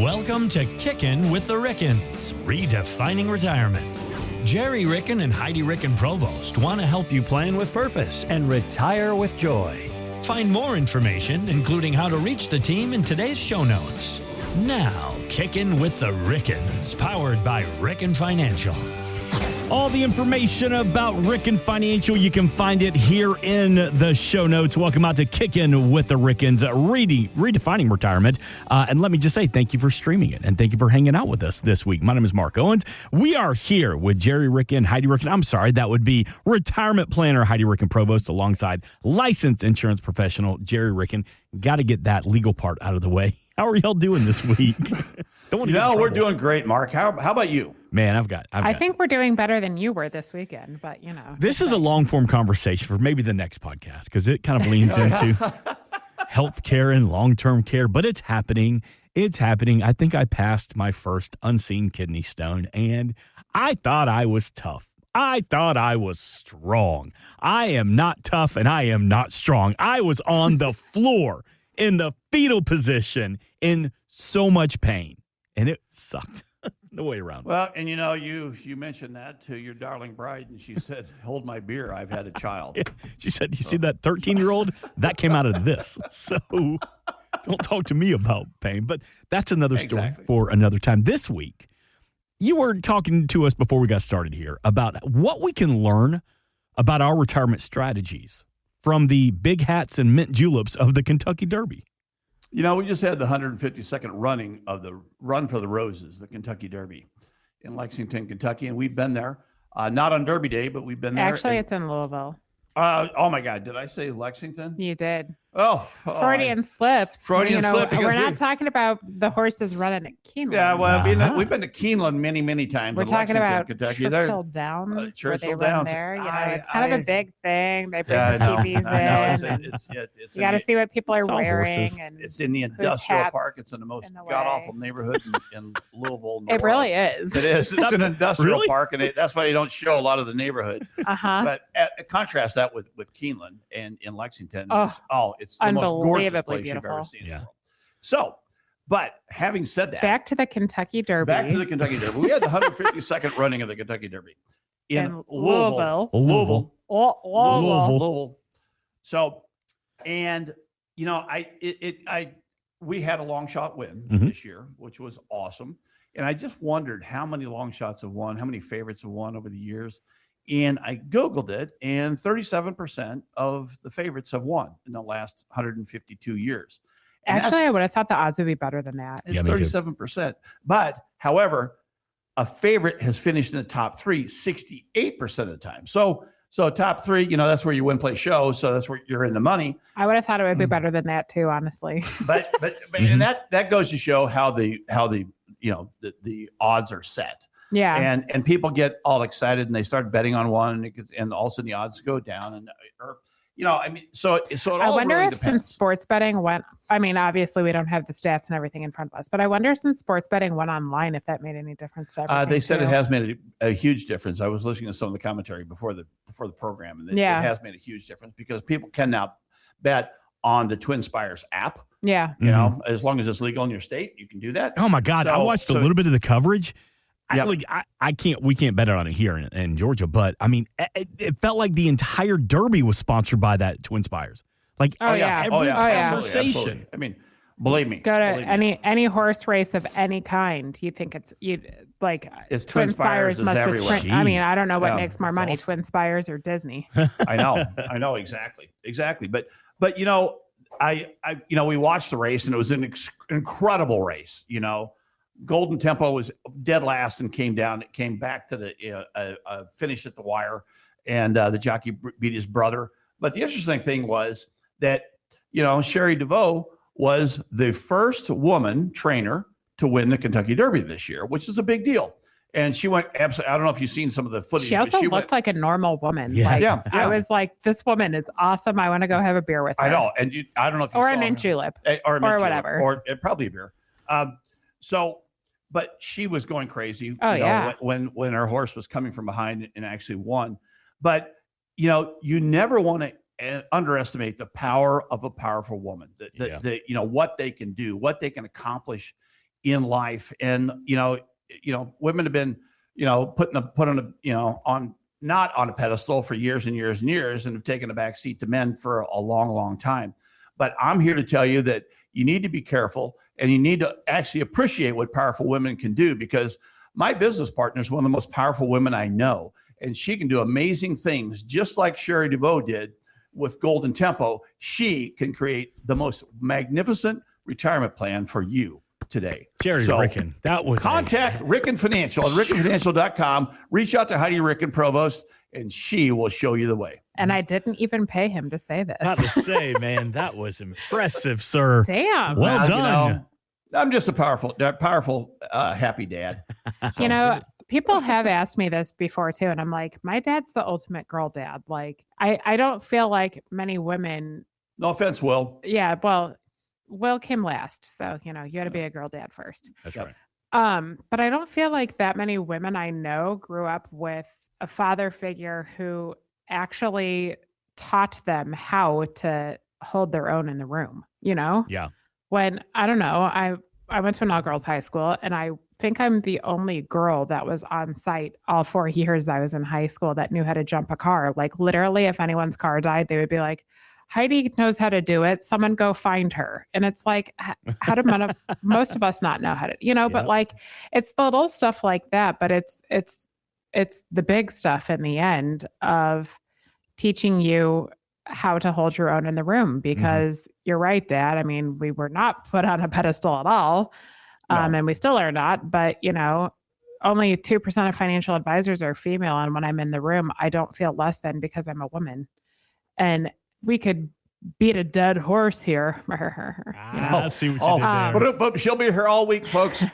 Welcome to Kickin' with the Rickens, redefining retirement. Gerry Ricken and Heidi Ricken Provost want to help you plan with purpose and retire with joy. Find more information, including how to reach the team, in today's show notes. Now, Kickin' with the Rickens, powered by Ricken Financial. All the information about Ricken Financial, you can find it here in the show notes. Welcome out to Kickin' with the Rickens, redefining retirement. And let me just say thank you for streaming it, and thank you for hanging out with us this week. My name is Mark Owens. We are here with Gerry Ricken, Heidi Ricken. I'm sorry, that would be retirement planner Heidi Ricken Provost alongside licensed insurance professional Gerry Ricken. Got to get that legal part out of the way. How are y'all doing this week? We're doing great, Mark. How about you? Man, I think we're doing better than you were this weekend, but This is a long form conversation for maybe the next podcast because it kind of leans into healthcare and long term care, but it's happening. It's happening. I think I passed my first unseen kidney stone, and I thought I was tough. I thought I was strong. I am not tough, and I am not strong. I was on the floor in the fetal position in so much pain, and it sucked. No way around. Well, and you mentioned that to your darling bride, and she said, "Hold my beer. I've had a child." Yeah. She said, "You see that 13-year-old? That came out of this." So don't talk to me about pain. But that's another story for another time. This week, you were talking to us before we got started here about what we can learn about our retirement strategies from the big hats and mint juleps of the Kentucky Derby. We just had the 152nd running of the Run for the Roses, the Kentucky Derby in Lexington, Kentucky. And we've been there, not on Derby Day, but we've been there. Actually, it's in Louisville. Oh, my God. Did I say Lexington? You did. Freudian slip. Freudian slip. We're not talking about the horses running at Keeneland. Yeah, well, we've been to Keeneland many, many times. We're talking about Kentucky. Churchill Downs, Churchill where they Downs. run there. It's kind of a big thing. They bring the TVs in. You got to see what people are wearing. And it's in the industrial park. It's in the most god-awful neighborhood in Louisville. It really is. It is. It's an industrial park, and that's why they don't show a lot of the neighborhood. But contrast that with Keeneland and in Lexington. It's the most gorgeous place you've ever seen in the world. So, but having said that, back to the Kentucky Derby. We had the 152nd running of the Kentucky Derby in Louisville. So, and we had a long shot win this year, which was awesome. And I just wondered how many long shots have won, how many favorites have won over the years. And I Googled it, and 37% of the favorites have won in the last 152 years. And actually, I would have thought the odds would be better than that. It's 37%. But, however, a favorite has finished in the top three 68% of the time. So top three, that's where you win, play, show. So that's where you're in the money. I would have thought it would be better than that too, honestly. But and that goes to show how the odds are set. Yeah. And people get all excited and they start betting on one, and all of a sudden the odds go down. So it all I wonder really if depends. Since sports betting went, obviously we don't have the stats and everything in front of us, but I wonder since sports betting went online, if that made any difference to everything. They said too. it has made a huge difference. I was listening to some of the commentary before the program, and it has made a huge difference because people can now bet on the Twin Spires app. Yeah. As long as it's legal in your state, you can do that. Oh my God. I watched a little bit of the coverage. We can't bet on it here in Georgia, but it felt like the entire Derby was sponsored by that Twin Spires. Every conversation. Absolutely. Believe me. Go to any horse race of any kind. You think it's Twin Spires must just print. I don't know what makes more money, Twin Spires or Disney. I know exactly. But we watched the race, and it was an incredible race. Golden Tempo was dead last and came down. It came back to the finish at the wire, and the jockey beat his brother. But the interesting thing was that, Sherry DeVoe was the first woman trainer to win the Kentucky Derby this year, which is a big deal. And she went absolutely. I don't know if you've seen some of the footage. She also looked like a normal woman. Yeah. I was like, this woman is awesome. I want to go have a beer with her. I know. And I don't know if you saw a mint julep or whatever, or probably a beer. But she was going crazy. When her horse was coming from behind and actually won. But you never want to underestimate the power of a powerful woman. What they can do, what they can accomplish in life. And, women have been, put on not on a pedestal for years and years and years, and have taken a back seat to men for a long, long time. But I'm here to tell you that you need to be careful, and you need to actually appreciate what powerful women can do, because my business partner is one of the most powerful women I know, and she can do amazing things, just like Sherry DeVoe did with Golden Tempo. She can create the most magnificent retirement plan for you today. Gerry Ricken, that was contact Ricken Financial at rickenfinancial.com. Reach out to Heidi Ricken, Provost, and she will show you the way. And I didn't even pay him to say this. Not to say, man, that was impressive, sir. Damn. Well done. I'm just a powerful, happy dad. So. People have asked me this before too, and I'm like, my dad's the ultimate girl dad. Like, I don't feel like many women. No offense, Will. Yeah, well, Will came last, so you had to be a girl dad first. That's right. But I don't feel like that many women I know grew up with a father figure who actually taught them how to hold their own in the room. Yeah. When I don't know, I went to an all-girls high school, and I think I'm the only girl that was on site all 4 years I was in high school that knew how to jump a car. Like, literally, if anyone's car died, they would be like, Heidi knows how to do it. Someone go find her. And it's like, how do most of us not know how to, but like, it's the little stuff like that, but it's the big stuff in the end of teaching you how to hold your own in the room, because you're right, Dad. I mean, we were not put on a pedestal at all. And we still are not, but only 2% of financial advisors are female. And when I'm in the room, I don't feel less than because I'm a woman. And we could beat a dead horse here. I see what you did there. But she'll be here all week, folks.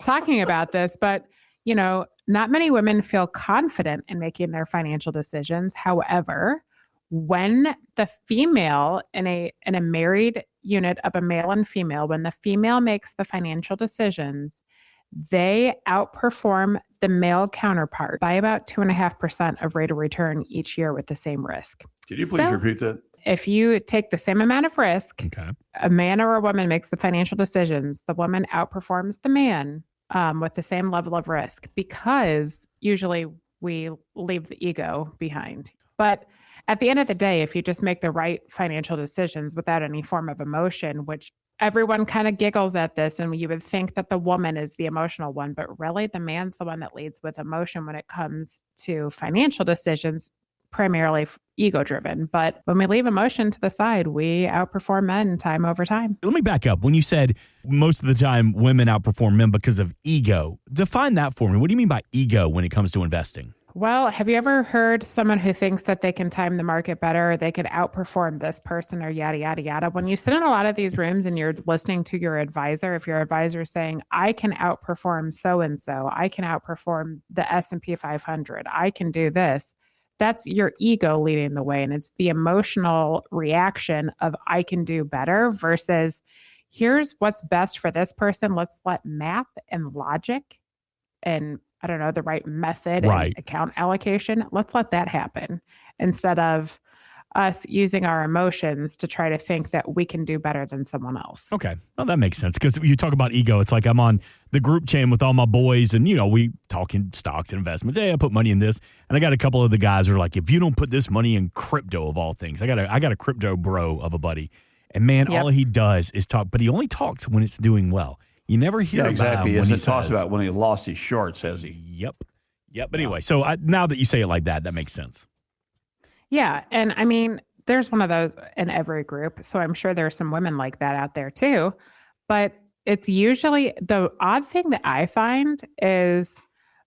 Talking about this, but not many women feel confident in making their financial decisions. However, when the female in a married unit of a male and female, when the female makes the financial decisions, they outperform the male counterpart by about 2.5% of rate of return each year with the same risk. Could you please repeat that? If you take the same amount of risk, a man or a woman makes the financial decisions, the woman outperforms the man with the same level of risk, because usually we leave the ego behind. But at the end of the day, if you just make the right financial decisions without any form of emotion, which everyone kind of giggles at this, and you would think that the woman is the emotional one, but really the man's the one that leads with emotion when it comes to financial decisions, primarily ego driven. But when we leave emotion to the side, we outperform men time over time. Let me back up. When you said most of the time women outperform men because of ego, define that for me. What do you mean by ego when it comes to investing? Well, have you ever heard someone who thinks that they can time the market better, or they could outperform this person, or yada, yada, yada? When you sit in a lot of these rooms and you're listening to your advisor, if your advisor is saying, I can outperform so-and-so, I can outperform the S&P 500, I can do this, that's your ego leading the way. And it's the emotional reaction of I can do better versus here's what's best for this person. Let's let math and logic and the right method and account allocation. Let's let that happen instead of us using our emotions to try to think that we can do better than someone else. Okay. Well, that makes sense, because you talk about ego. It's like I'm on the group chain with all my boys, and, we talking stocks and investments. Hey, I put money in this. And I got a couple of the guys who are like, if you don't put this money in crypto of all things, I got a crypto bro of a buddy. And man, all he does is talk, but he only talks when it's doing well. You never hear about him when he talks about when he lost his shorts, has he? Yep. But anyway, so now that you say it like that, that makes sense. Yeah. And I mean, there's one of those in every group. So I'm sure there's some women like that out there too. But it's usually the odd thing that I find is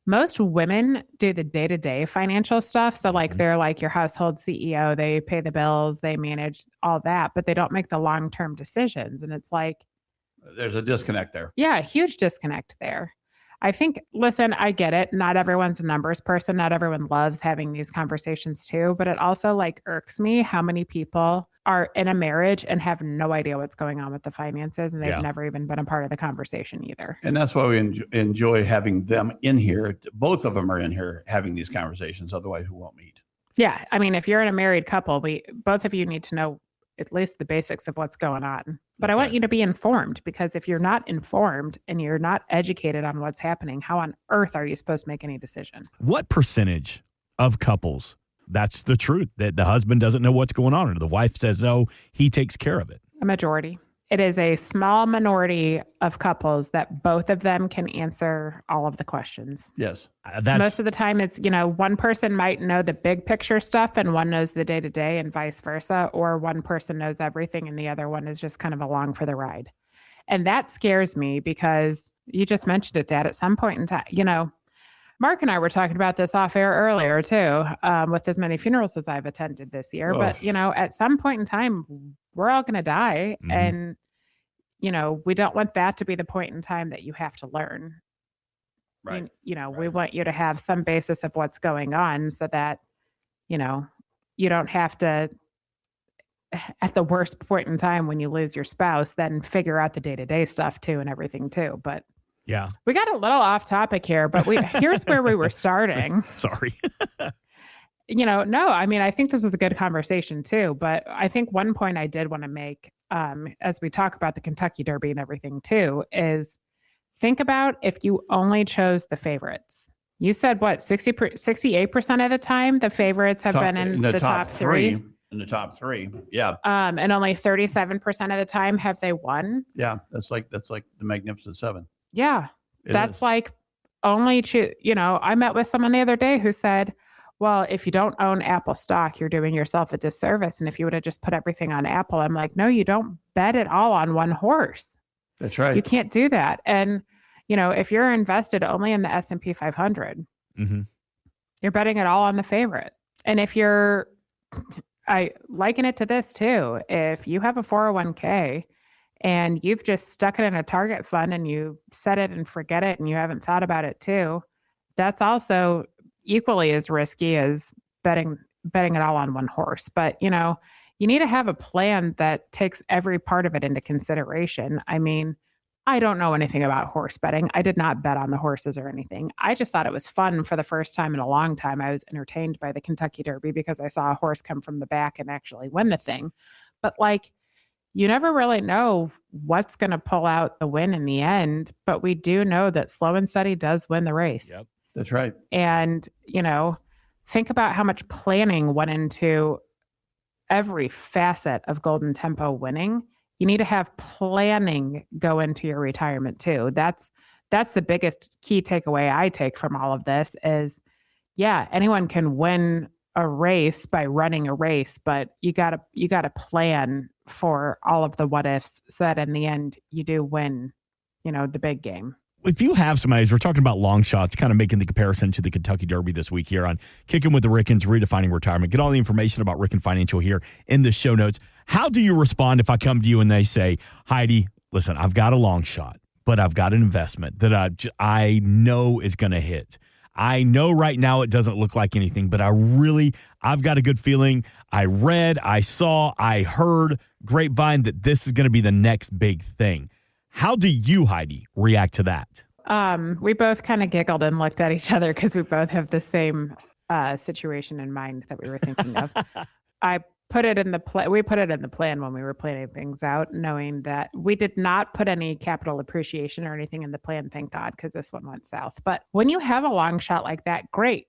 most women do the day-to-day financial stuff. So like they're like your household CEO, they pay the bills, they manage all that, but they don't make the long-term decisions. And it's like, there's a disconnect there. Yeah, a huge disconnect there. I think, listen, I get it. Not everyone's a numbers person. Not everyone loves having these conversations too. But it also irks me how many people are in a marriage and have no idea what's going on with the finances. And they've never even been a part of the conversation either. And that's why we enjoy having them in here. Both of them are in here having these conversations. Otherwise, we won't meet. Yeah. I mean, if you're in a married couple, both of you need to know at least the basics of what's going on. But I want you to be informed, because if you're not informed and you're not educated on what's happening, how on earth are you supposed to make any decision? What percentage of couples, that's the truth, that the husband doesn't know what's going on, or the wife says, no, he takes care of it? A majority. It is a small minority of couples that both of them can answer all of the questions. Yes. Most of the time it's, one person might know the big picture stuff and one knows the day to day and vice versa, or one person knows everything and the other one is just kind of along for the ride. And that scares me, because you just mentioned it, Dad, at some point in time, Mark and I were talking about this off air earlier too, with as many funerals as I've attended this year. Oh. But, at some point in time, we're all going to die. Mm-hmm. And, we don't want that to be the point in time that you have to learn. Right. Right. We want you to have some basis of what's going on so that, you don't have to, at the worst point in time when you lose your spouse, then figure out the day-to-day stuff too and everything too. But yeah, we got a little off topic here, but here's where we were starting. Sorry. No, I think this was a good conversation too, but I think one point I did want to make, as we talk about the Kentucky Derby and everything too, is think about if you only chose the favorites. You said what, 68% of the time the favorites have been in the top three? In the top three. Yeah. And only 37% of the time have they won. Yeah. That's like the Magnificent Seven. Yeah. That's like only I met with someone the other day who said, well, if you don't own Apple stock, you're doing yourself a disservice. And if you would have just put everything on Apple, I'm like, no, you don't bet it all on one horse. That's right. You can't do that. And, if you're invested only in the S&P 500, mm-hmm. you're betting it all on the favorite. And if I liken it to this too. If you have a 401k and you've just stuck it in a target fund and you set it and forget it and you haven't thought about it too, that's also equally as risky as betting it all on one horse. But, you need to have a plan that takes every part of it into consideration. I don't know anything about horse betting. I did not bet on the horses or anything. I just thought it was fun for the first time in a long time. I was entertained by the Kentucky Derby because I saw a horse come from the back and actually win the thing. But you never really know what's going to pull out the win in the end. But we do know that slow and steady does win the race. Yep. That's right. And, think about how much planning went into every facet of Golden Tempo winning. You need to have planning go into your retirement too. That's the biggest key takeaway I take from all of this is, yeah, anyone can win a race by running a race, but you gotta plan for all of the what ifs so that in the end you do win, the big game. If you have somebody, as we're talking about long shots, kind of making the comparison to the Kentucky Derby this week here on Kicking with the Rickens, Redefining Retirement. Get all the information about Ricken Financial here in the show notes. How do you respond if I come to you and they say, Heidi, listen, I've got a long shot, but I've got an investment that I know is going to hit. I know right now it doesn't look like anything, but I've got a good feeling. I read, I saw, I heard grapevine that this is going to be the next big thing. How do you, Heidi, react to that? We both kind of giggled and looked at each other because we both have the same situation in mind that we were thinking of. We put it in the plan when we were planning things out, knowing that we did not put any capital appreciation or anything in the plan, thank God, because this one went south. But when you have a long shot like that, great.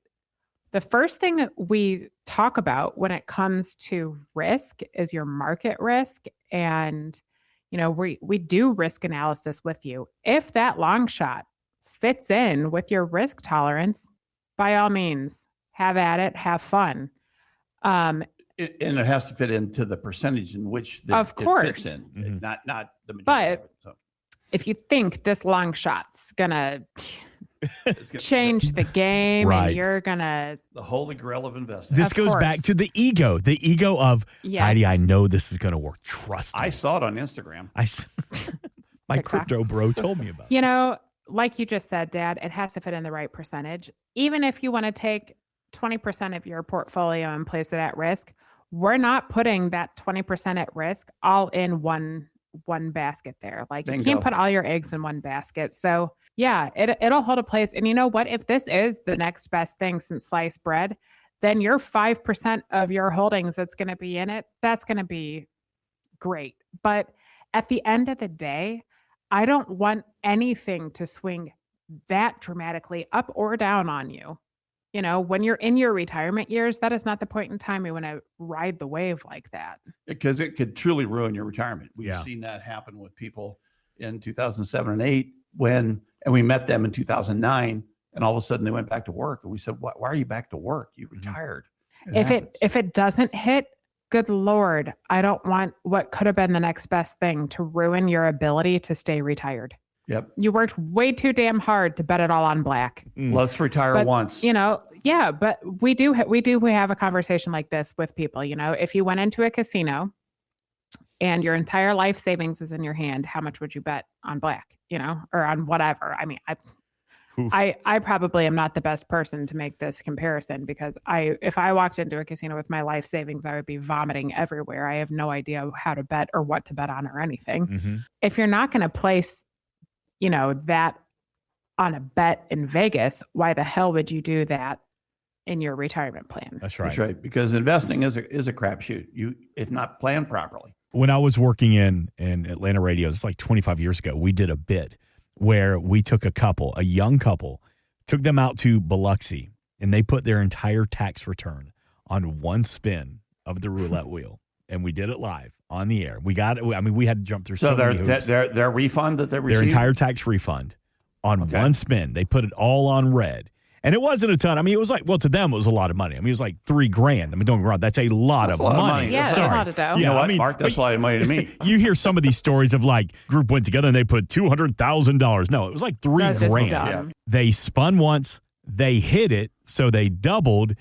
The first thing we talk about when it comes to risk is your market risk. And we do risk analysis with you. If that long shot fits in with your risk tolerance, by all means, have at it, have fun. And it has to fit into the percentage in which it fits in, mm-hmm. not the majority. But if you think this long shot's gonna change the game, right, and you're gonna the holy grail of investing. This goes back to the ego of Heidi. I know this is gonna work. Trust me. I saw it on Instagram. My crypto bro told me about it. Like you just said, Dad, it has to fit in the right percentage. Even if you want to take 20% of your portfolio and place it at risk, we're not putting that 20% at risk all in one basket there. Bingo. You can't put all your eggs in one basket. So yeah, it'll hold a place. And you know what? If this is the next best thing since sliced bread, then your 5% of your holdings that's going to be in it, that's going to be great. But at the end of the day, I don't want anything to swing that dramatically up or down on you. You know, when you're in your retirement years, that is not the point in time you want to ride the wave like that. Because it could truly ruin your retirement. We've Yeah. seen that happen with people in 2007 and 8 and we met them in 2009 and all of a sudden they went back to work. And we said, why are you back to work? You retired. If it doesn't hit, good Lord, I don't want what could have been the next best thing to ruin your ability to stay retired. Yep. You worked way too damn hard to bet it all on black. Let's retire But, once. You know, yeah, but we have a conversation like this with people. You know, if you went into a casino and your entire life savings was in your hand, how much would you bet on black? You know, or on whatever. I mean, I probably am not the best person to make this comparison because if I walked into a casino with my life savings, I would be vomiting everywhere. I have no idea how to bet or what to bet on or anything. Mm-hmm. If you're not going to place, you know, that on a bet in Vegas, why the hell would you do that in your retirement plan? That's right. That's right. Because investing is a crapshoot. If not planned properly. When I was working in Atlanta radio, it's like 25 years ago, we did a bit where we took a young couple, took them out to Biloxi, and they put their entire tax return on one spin of the roulette wheel. And we did it live on the air. We got it. I mean, we had to jump through so many hoops. Their refund that they received? Their entire tax refund on one spin. They put it all on red. And it wasn't a ton. I mean, it was like, well, to them, it was a lot of money. I mean, it was like $3,000. I mean, don't get me wrong. That's a lot of money. Yeah, that's a lot of dough. You know what, I mean, Mark? That's a lot of money to me. You hear some of these stories of like group went together and they put $200,000. No, it was like $3,000. Yeah. They spun once, they hit it, so they doubled,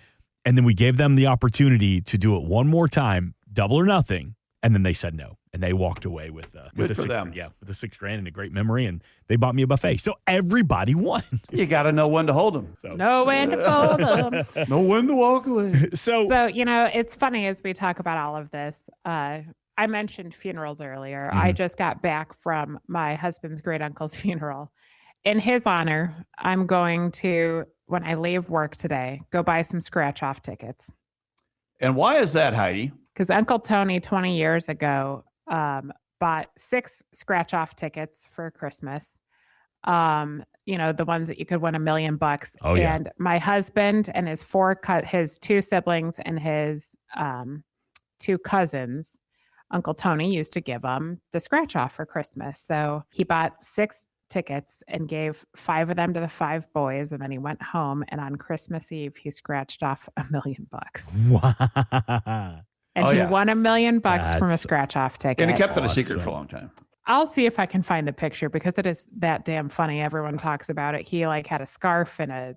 and then we gave them the opportunity to do it one more time, double or nothing, and then they said no, and they walked away with the $6,000 and a great memory, and they bought me a buffet. So everybody won. You got to know when to hold them. So. Know when to fold them. Know when to walk away. So, you know, it's funny as we talk about all of this. I mentioned funerals earlier. I just got back from my husband's great uncle's funeral. In his honor, I'm going to, when I leave work today, go buy some scratch-off tickets. And why is that, Heidi? Because Uncle Tony 20 years ago bought 6 scratch-off tickets for Christmas. You know, the ones that you could win $1 million. Oh, yeah. And my husband and his 2 siblings and his 2 cousins, Uncle Tony used to give them the scratch-off for Christmas. So he bought 6 tickets and gave 5 of them to the 5 boys, and then he went home, and on Christmas Eve he scratched off $1 million. Wow. And he won $1 million from a scratch-off ticket. And he kept it a secret for a long time. I'll see if I can find the picture because it is that damn funny. Everyone talks about it. He like had a scarf and a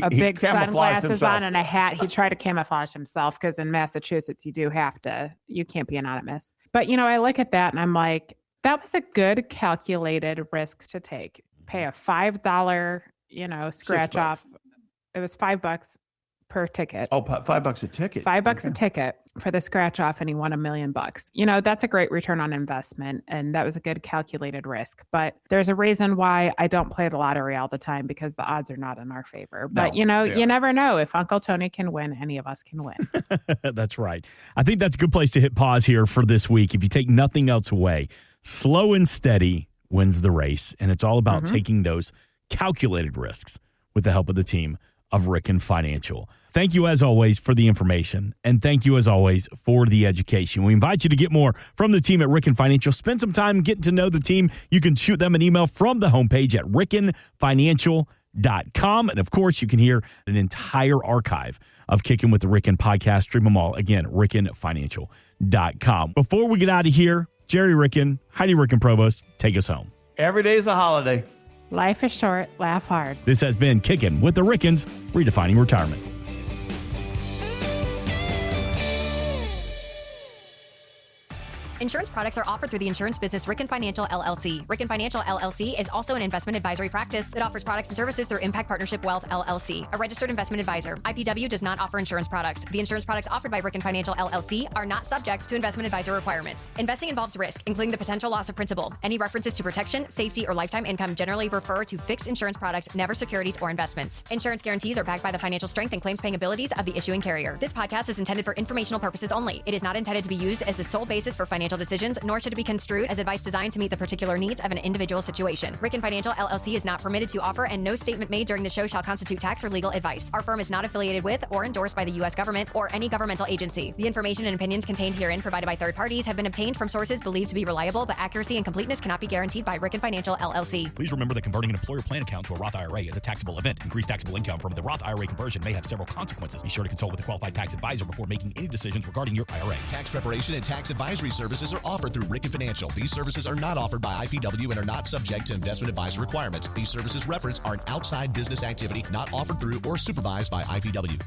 big sunglasses on and a hat. He tried to camouflage himself because in Massachusetts you can't be anonymous. But you know, I look at that and I'm like, that was a good calculated risk to take. Pay a $5, scratch off. It was $5 per ticket. Oh, $5 a ticket. $5 a ticket for the scratch off, and he won $1 million. You know, that's a great return on investment, and that was a good calculated risk. But there's a reason why I don't play the lottery all the time, because the odds are not in our favor. But you never know. If Uncle Tony can win, any of us can win. That's right. I think that's a good place to hit pause here for this week. If you take nothing else away, slow and steady wins the race, and it's all about taking those calculated risks with the help of the team of Ricken Financial. Thank you, as always, for the information, and thank you, as always, for the education. We invite you to get more from the team at Ricken Financial. Spend some time getting to know the team. You can shoot them an email from the homepage at rickenfinancial.com. And, of course, you can hear an entire archive of Kicking with the Ricken podcast. Stream them all. Again, rickenfinancial.com. Before we get out of here, Gerry Ricken, Heidi Ricken, Provost, take us home. Every day is a holiday. Life is short. Laugh hard. This has been Kicking with the Rickens, redefining retirement. Insurance products are offered through the insurance business Ricken Financial LLC. Ricken Financial LLC is also an investment advisory practice that offers products and services through Impact Partnership Wealth LLC, a registered investment advisor. IPW does not offer insurance products. The insurance products offered by Ricken Financial LLC are not subject to investment advisor requirements. Investing involves risk, including the potential loss of principal. Any references to protection, safety, or lifetime income generally refer to fixed insurance products, never securities or investments. Insurance guarantees are backed by the financial strength and claims paying abilities of the issuing carrier. This podcast is intended for informational purposes only. It is not intended to be used as the sole basis for financial financial decisions, nor should it be construed as advice designed to meet the particular needs of an individual situation. Ricken Financial LLC is not permitted to offer, and no statement made during the show shall constitute tax or legal advice. Our firm is not affiliated with or endorsed by the U.S. government or any governmental agency. The information and opinions contained herein provided by third parties have been obtained from sources believed to be reliable, but accuracy and completeness cannot be guaranteed by Ricken Financial LLC. Please remember that converting an employer plan account to a Roth IRA is a taxable event. Increased taxable income from the Roth IRA conversion may have several consequences. Be sure to consult with a qualified tax advisor before making any decisions regarding your IRA. Tax preparation and tax advisory services are offered through Ricken Financial. These services are not offered by IPW and are not subject to investment advisor requirements. These services referenced are an outside business activity not offered through or supervised by IPW.